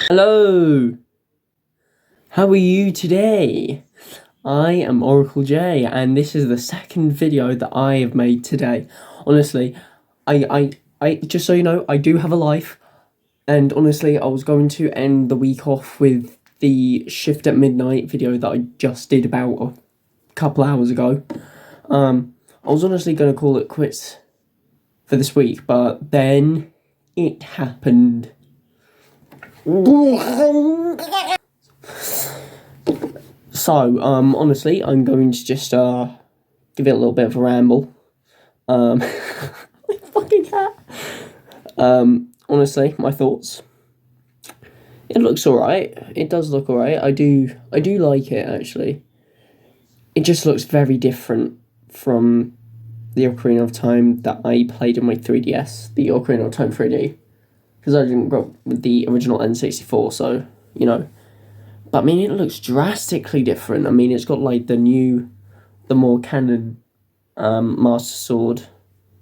Hello, how are you today? I am Oracle J, and this is the second video that I have made today. Honestly, I just so you know, I do have a life, and honestly, I was going to end the week off with the shift at midnight video that I just did about a couple hours ago. I was honestly going to call it quits for this week, but then it happened. So, honestly, I'm going to just, give it a little bit of a ramble. Fucking cat. Honestly, my thoughts. It looks alright. It does look alright. I do like it, actually. It just looks very different from the Ocarina of Time that I played on my 3DS, the Ocarina of Time 3D. Because I didn't grow up with the original N64, so, you know. But I mean, it looks drastically different. I mean, it's got like the more canon Master Sword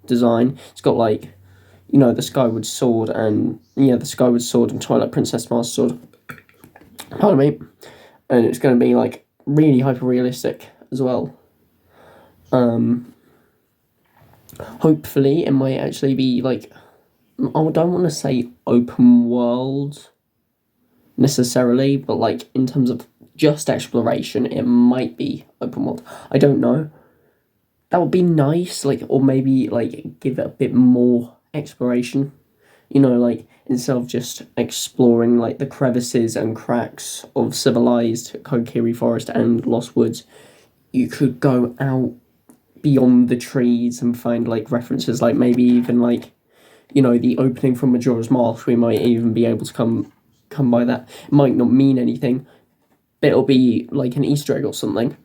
design. It's got like, the Skyward Sword and Twilight Princess Master Sword. Pardon me. And it's going to be like really hyper realistic as well. Hopefully, it might actually be like, I don't want to say open world necessarily, but like in terms of just exploration, it might be open world. I don't know. That would be nice, like, or maybe like give it a bit more exploration. Like instead of just exploring like the crevices and cracks of civilized Kokiri Forest and Lost Woods, you could go out beyond the trees and find like references, like maybe even like, the opening from Majora's Mask. We might even be able to come by that. It might not mean anything, but it'll be like an Easter egg or something.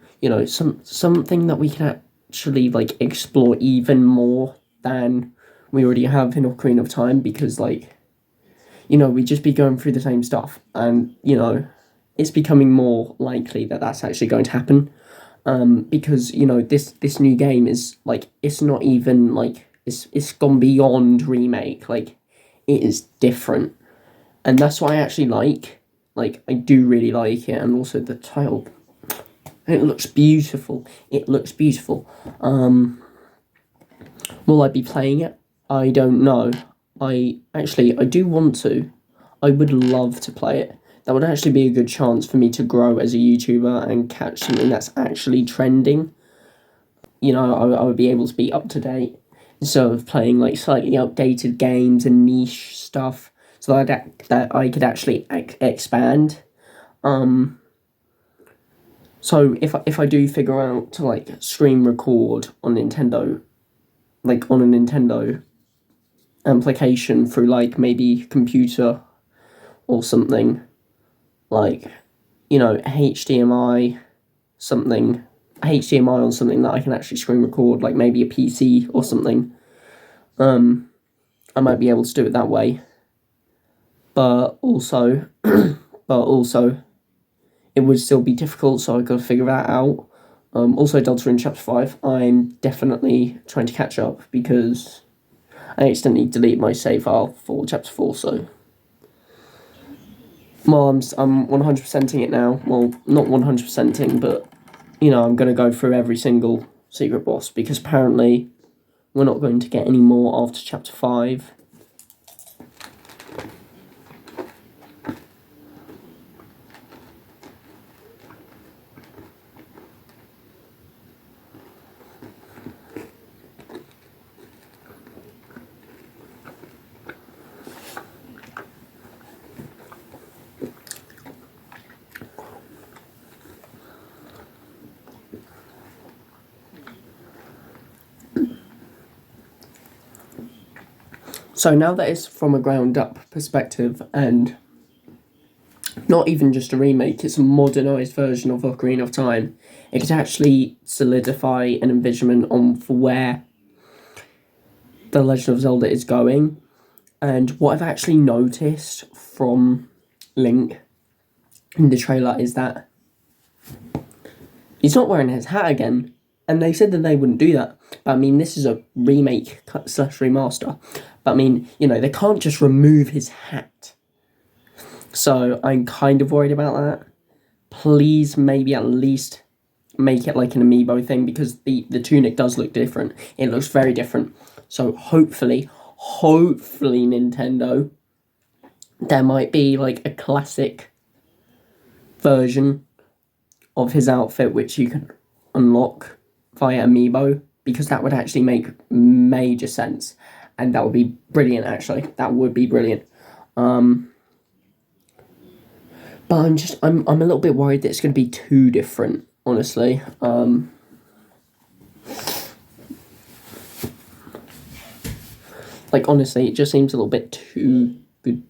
Something that we can actually like explore even more than we already have in Ocarina of Time, because like, we just be going through the same stuff, and it's becoming more likely that that's actually going to happen. Because this new game is like, it's not even like it's gone beyond remake. Like, it is different. And that's what I actually like, I do really like it, and also the title. It looks beautiful. Will I be playing it? I don't know. I do want to. I would love to play it. That would actually be a good chance for me to grow as a YouTuber and catch something that's actually trending. I would be able to be up to date instead of playing like slightly outdated games and niche stuff, so that I could actually expand. So if I do figure out to like screen record on Nintendo, like on a Nintendo application through like maybe computer or something, like HDMI on something that I can actually screen record, like maybe a PC or something, I might be able to do it that way. But also, it would still be difficult, so I got to figure that out. Also, Delta in Chapter 5, I'm definitely trying to catch up, because I accidentally deleted my save file for Chapter 4, so... Well, I'm 100%ing it now. Well, not 100%ing, but, I'm going to go through every single secret boss, because apparently we're not going to get any more after Chapter 5. So now that it's from a ground up perspective, and not even just a remake, it's a modernised version of Ocarina of Time, it could actually solidify an envisionment for where The Legend of Zelda is going. And what I've actually noticed from Link in the trailer is that he's not wearing his hat again. And they said that they wouldn't do that. But I mean, this is a remake / remaster. But I mean, they can't just remove his hat. So I'm kind of worried about that. Please, maybe at least make it like an amiibo thing, because the tunic does look different. It looks very different. So hopefully Nintendo, there might be like a classic version of his outfit which you can unlock via amiibo, because that would actually make major sense, and that would be brilliant. Actually, that would be brilliant. But I'm a little bit worried that it's going to be too different, honestly. Like, honestly, it just seems a little bit too good.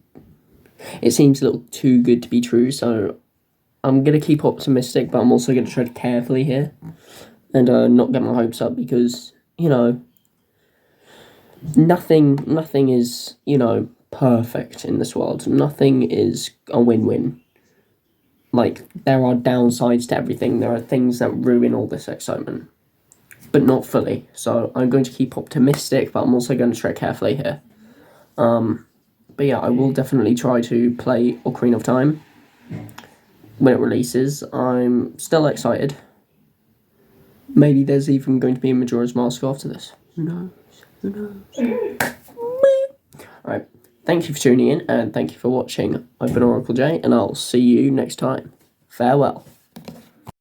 It seems a little too good to be true, so I'm going to keep optimistic, but I'm also going to tread carefully here and not get my hopes up, because, nothing is, perfect in this world. Nothing is a win-win. Like, there are downsides to everything. There are things that ruin all this excitement, but not fully. So I'm going to keep optimistic, but I'm also going to tread carefully here. But yeah, I will definitely try to play Ocarina of Time when it releases. I'm still excited. Maybe there's even going to be a Majora's Mask after this. Who knows? Who knows? Alright, thank you for tuning in, and thank you for watching. I've been Oracle J, and I'll see you next time. Farewell.